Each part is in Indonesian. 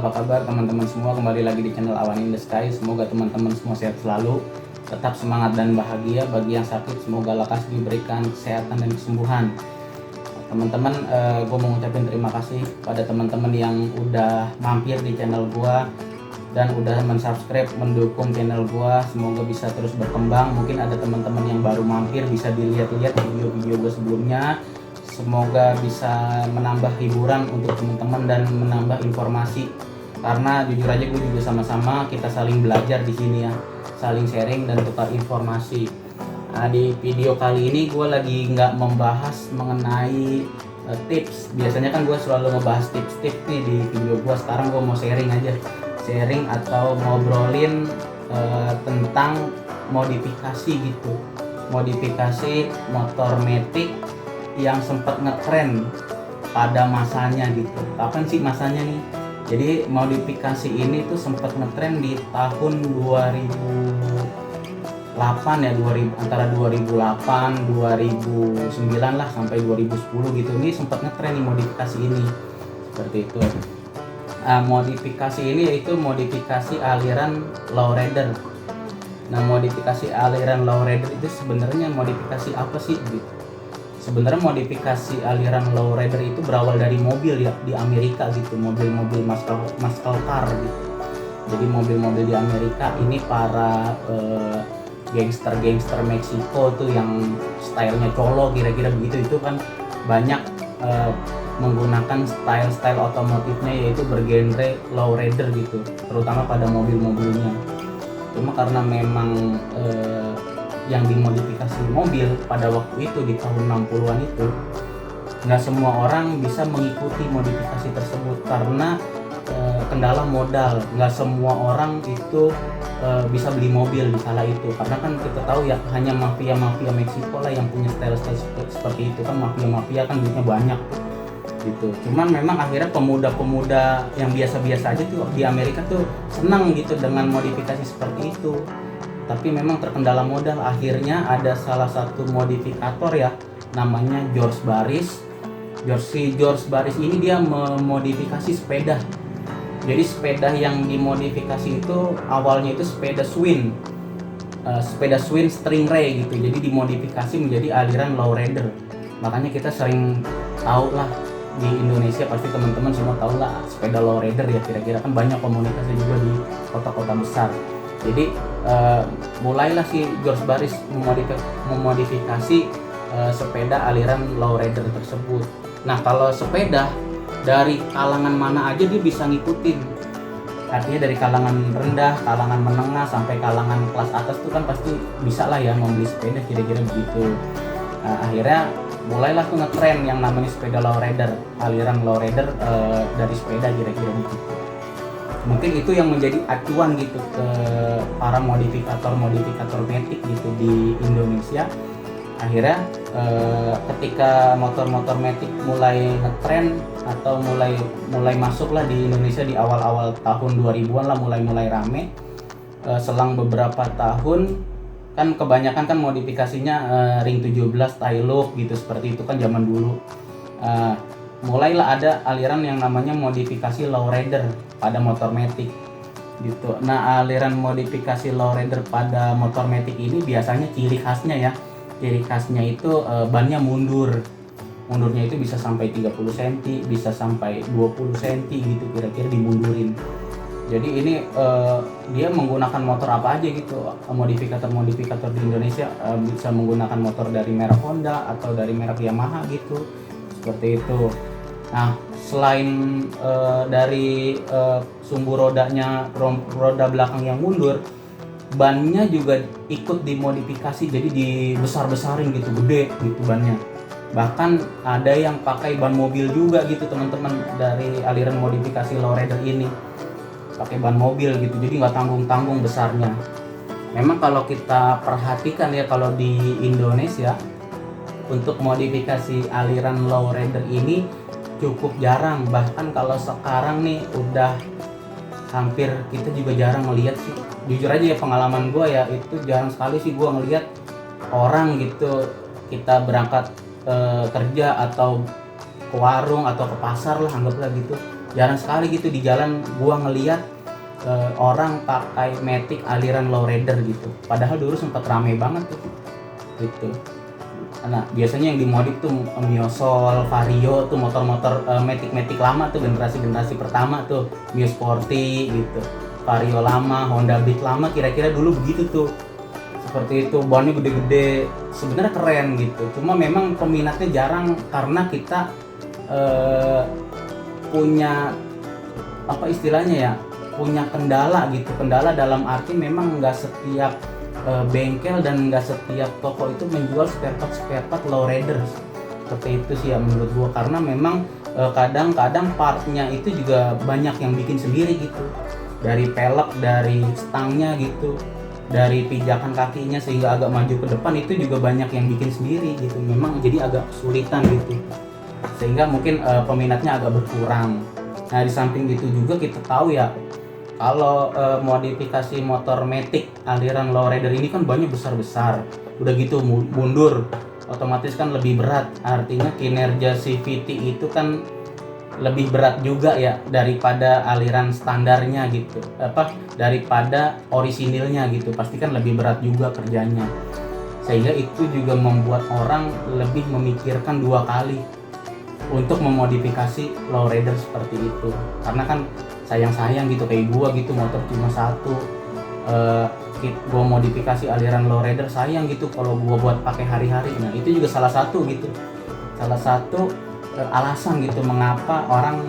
apa kabar teman-teman semua? Kembali lagi di channel Awan in the Sky. Semoga teman-teman semua sehat selalu, tetap semangat dan bahagia. Bagi yang sakit, semoga lekas diberikan kesehatan dan kesembuhan. Teman-teman, gue mau ngucapin terima kasih pada teman-teman yang udah mampir di channel gue dan udah mensubscribe, mendukung channel gue. Semoga bisa terus berkembang. Mungkin ada teman-teman yang baru mampir, bisa dilihat-lihat video-video gue sebelumnya. Semoga bisa menambah hiburan untuk teman-teman dan menambah informasi, karena jujur aja gue juga sama-sama kita saling belajar di sini ya, saling sharing dan tukar informasi. Nah, di video kali ini gue lagi nggak membahas mengenai tips. Biasanya kan gue selalu ngebahas tips-tips nih di video gue. Sekarang gue mau sharing aja, sharing atau ngobrolin tentang modifikasi gitu, modifikasi motor matic yang sempat ngetren pada masanya gitu. Kapan sih masanya nih? Jadi modifikasi ini tuh sempat ngetren di tahun 2008 ya, antara 2008, 2009 lah sampai 2010 gitu. Ini sempat ngetren nih modifikasi ini. Seperti itu. Modifikasi ini yaitu modifikasi aliran lowrider. Nah, modifikasi aliran lowrider itu sebenarnya modifikasi apa sih gitu? Sebenarnya modifikasi aliran lowrider itu berawal dari mobil ya di Amerika gitu, mobil-mobil muscle car gitu. Jadi mobil-mobil di Amerika ini para gangster Meksiko tuh yang stylenya colo kira-kira begitu, itu kan banyak menggunakan style otomotifnya yaitu bergenre lowrider gitu, terutama pada mobil-mobilnya. Cuma karena memang yang dimodifikasi mobil pada waktu itu di tahun 60-an itu nggak semua orang bisa mengikuti modifikasi tersebut karena kendala modal. Nggak semua orang itu bisa beli mobil di kala itu, karena kan kita tahu ya hanya mafia Meksiko lah yang punya style seperti itu kan. Mafia kan duitnya banyak gitu. Cuman memang akhirnya pemuda-pemuda yang biasa-biasa aja tuh di Amerika tuh senang gitu dengan modifikasi seperti itu. Tapi memang terkendala modal. Akhirnya ada salah satu modifikator ya, namanya George Barris. George Barris ini dia memodifikasi sepeda. Jadi sepeda yang dimodifikasi itu awalnya itu sepeda Swin Stingray gitu. Jadi dimodifikasi menjadi aliran lowrider. Makanya kita sering tahu lah di Indonesia, pasti teman-teman semua tahu lah sepeda lowrider ya, kira-kira kan banyak komunikasi juga di kota-kota besar. Jadi mulailah si George Barris memodifikasi sepeda aliran lowrider tersebut. Nah, kalau sepeda dari kalangan mana aja dia bisa ngikutin. Artinya dari kalangan rendah, kalangan menengah sampai kalangan kelas atas tuh kan pasti bisa lah ya membeli sepeda, kira-kira begitu. Nah, akhirnya mulailah tuh ngetren yang namanya sepeda lowrider, aliran lowrider dari sepeda, kira-kira begitu. Mungkin itu yang menjadi acuan gitu ke para modifikator matic gitu di Indonesia. Akhirnya ketika motor-motor matic mulai ngetren atau mulai masuk lah di Indonesia di awal-awal tahun 2000-an lah, mulai rame. Selang beberapa tahun kan kebanyakan kan modifikasinya ring 17 tie loop gitu, seperti itu kan zaman dulu. Mulailah ada aliran yang namanya modifikasi lowrider pada motor matic gitu. Nah, aliran modifikasi lowrider pada motor matic ini biasanya ciri khasnya itu bannya mundurnya itu bisa sampai 30 cm, bisa sampai 20 cm gitu, kira-kira dimundurin. Jadi ini dia menggunakan motor apa aja gitu. Modifikator di Indonesia bisa menggunakan motor dari merek Honda atau dari merek Yamaha gitu, seperti itu. Nah, selain dari sumbu rodanya, roda belakang yang mundur, bannya juga ikut dimodifikasi, jadi dibesar-besarin gitu, gede gitu bannya. Bahkan ada yang pakai ban mobil juga gitu teman-teman, dari aliran modifikasi lowrider ini pakai ban mobil gitu, jadi nggak tanggung-tanggung besarnya. Memang kalau kita perhatikan ya, kalau di Indonesia untuk modifikasi aliran lowrider ini cukup jarang. Bahkan kalau sekarang nih udah hampir kita juga jarang ngelihat sih. Jujur aja ya, pengalaman gue ya, itu jarang sekali sih gue ngelihat orang gitu, kita berangkat kerja atau ke warung atau ke pasar lah, anggaplah gitu, jarang sekali gitu di jalan gua ngeliat orang pakai Matic aliran lowrider gitu, padahal dulu sempat rame banget tuh gitu. Nah biasanya yang dimodif tuh Mio Soul, Vario tuh motor-motor Matic lama tuh, generasi pertama tuh Mio Sporty gitu, Vario lama, Honda Beat lama, kira-kira dulu begitu tuh. Seperti itu, bannya gede-gede, sebenarnya keren gitu. Cuma memang peminatnya jarang karena kita punya apa istilahnya ya, punya kendala gitu. Kendala dalam arti memang nggak setiap bengkel dan nggak setiap toko itu menjual spare part lowrider. Seperti itu sih ya menurut gua, karena memang kadang-kadang partnya itu juga banyak yang bikin sendiri gitu, dari pelek, dari stangnya gitu, dari pijakan kakinya sehingga agak maju ke depan itu juga banyak yang bikin sendiri gitu. Memang jadi agak kesulitan gitu, sehingga mungkin peminatnya agak berkurang. Nah di samping itu juga kita tahu ya, kalau modifikasi motor Matic aliran lowrider ini kan banyak besar-besar, udah gitu mundur, otomatis kan lebih berat. Artinya kinerja CVT itu kan lebih berat juga ya daripada aliran standarnya gitu, daripada orisinilnya gitu, pasti kan lebih berat juga kerjanya. Sehingga itu juga membuat orang lebih memikirkan 2 kali untuk memodifikasi lowrider seperti itu, karena kan sayang gitu, kayak gua gitu motor cuma satu, gua modifikasi aliran lowrider sayang gitu kalau gua buat pakai hari-hari. Nah itu juga salah satu alasan gitu mengapa orang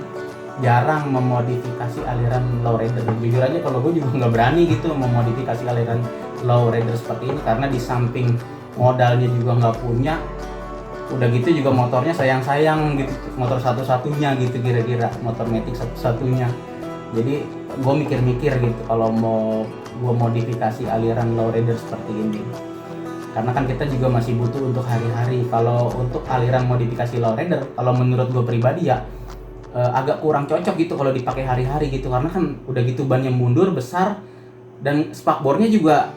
jarang memodifikasi aliran lowrider. Jujur aja kalau gua juga nggak berani gitu memodifikasi aliran lowrider seperti ini, karena di samping modalnya juga nggak punya, udah gitu juga motornya sayang gitu, motor satu-satunya gitu, kira-kira motor Matic satu-satunya. Jadi gue mikir-mikir gitu kalau mau gue modifikasi aliran lowrider seperti ini, karena kan kita juga masih butuh untuk hari-hari. Kalau untuk aliran modifikasi lowrider, kalau menurut gue pribadi ya agak kurang cocok gitu kalau dipakai hari-hari gitu, karena kan udah gitu bannya mundur besar, dan spakbornya juga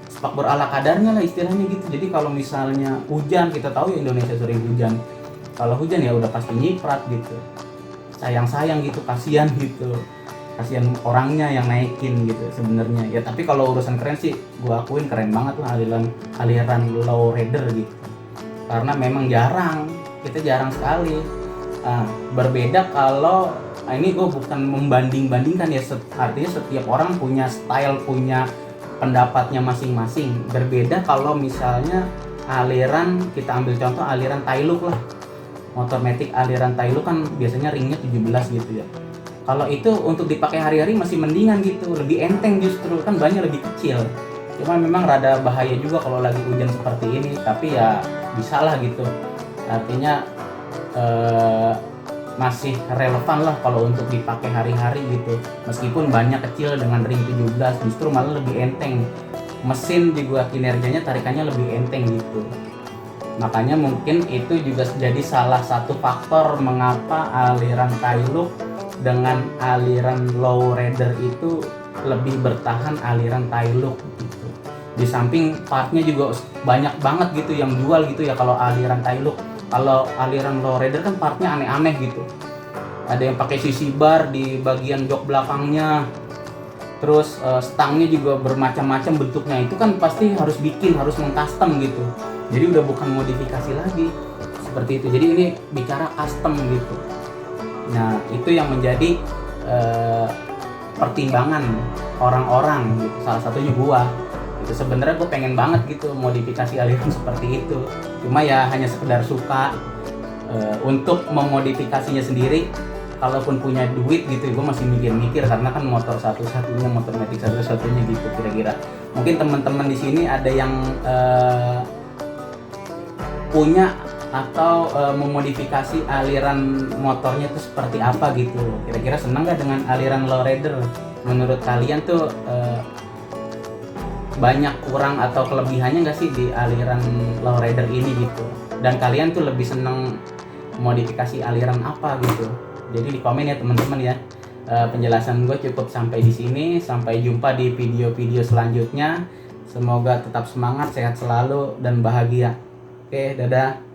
spakbor ala kadarnya lah istilahnya gitu. Jadi kalau misalnya hujan, kita tahu ya Indonesia sering hujan, kalau hujan ya udah pasti nyiprat gitu, sayang gitu, kasihan orangnya yang naikin gitu sebenarnya ya. Tapi kalau urusan keren sih gua akuin keren banget lah aliran lowrider gitu, karena memang kita jarang sekali. Berbeda kalau ini gue bukan membanding-bandingkan ya, artinya setiap orang punya style, punya pendapatnya masing-masing. Berbeda kalau misalnya aliran, kita ambil contoh aliran Tailuk lah, motor Matic aliran Tailuk kan biasanya ringnya 17 gitu ya. Kalau itu untuk dipakai hari-hari masih mendingan gitu, lebih enteng, justru kan bannya lebih kecil. Cuma memang rada bahaya juga kalau lagi hujan seperti ini, tapi ya bisa lah gitu. Artinya masih relevan lah kalau untuk dipakai hari-hari gitu. Meskipun bannya kecil dengan ring 17, justru malah lebih enteng. Mesin juga kinerjanya, tarikannya lebih enteng gitu. Makanya mungkin itu juga jadi salah satu faktor mengapa aliran Tailuk dengan aliran lowrider itu lebih bertahan aliran Tailuk gitu. Di samping partnya juga banyak banget gitu yang jual gitu ya kalau aliran Tailuk. Kalau aliran lowrider kan partnya aneh-aneh gitu. Ada yang pakai CC bar di bagian jok belakangnya. Terus stangnya juga bermacam-macam bentuknya. Itu kan pasti harus mengcustom gitu. Jadi udah bukan modifikasi lagi. Seperti itu. Jadi ini bicara custom gitu. Nah, itu yang menjadi pertimbangan orang-orang gitu. Salah satunya gua. Itu sebenarnya gue pengen banget gitu modifikasi aliran seperti itu. Cuma ya hanya sekedar suka. Untuk memodifikasinya sendiri, kalaupun punya duit gitu, gue masih mikir-mikir, karena kan motor satu-satunya, motor Matic satu-satunya gitu kira-kira. Mungkin teman-teman di sini ada yang punya atau memodifikasi aliran motornya tuh seperti apa gitu. Kira-kira senang gak dengan aliran lowrider? Menurut kalian tuh banyak kurang atau kelebihannya gak sih di aliran lowrider ini gitu? Dan kalian tuh lebih senang modifikasi aliran apa gitu? Jadi di komen ya teman-teman ya. Penjelasan gue cukup sampai di sini. Sampai jumpa di video-video selanjutnya. Semoga tetap semangat, sehat selalu, dan bahagia. Oke, dadah.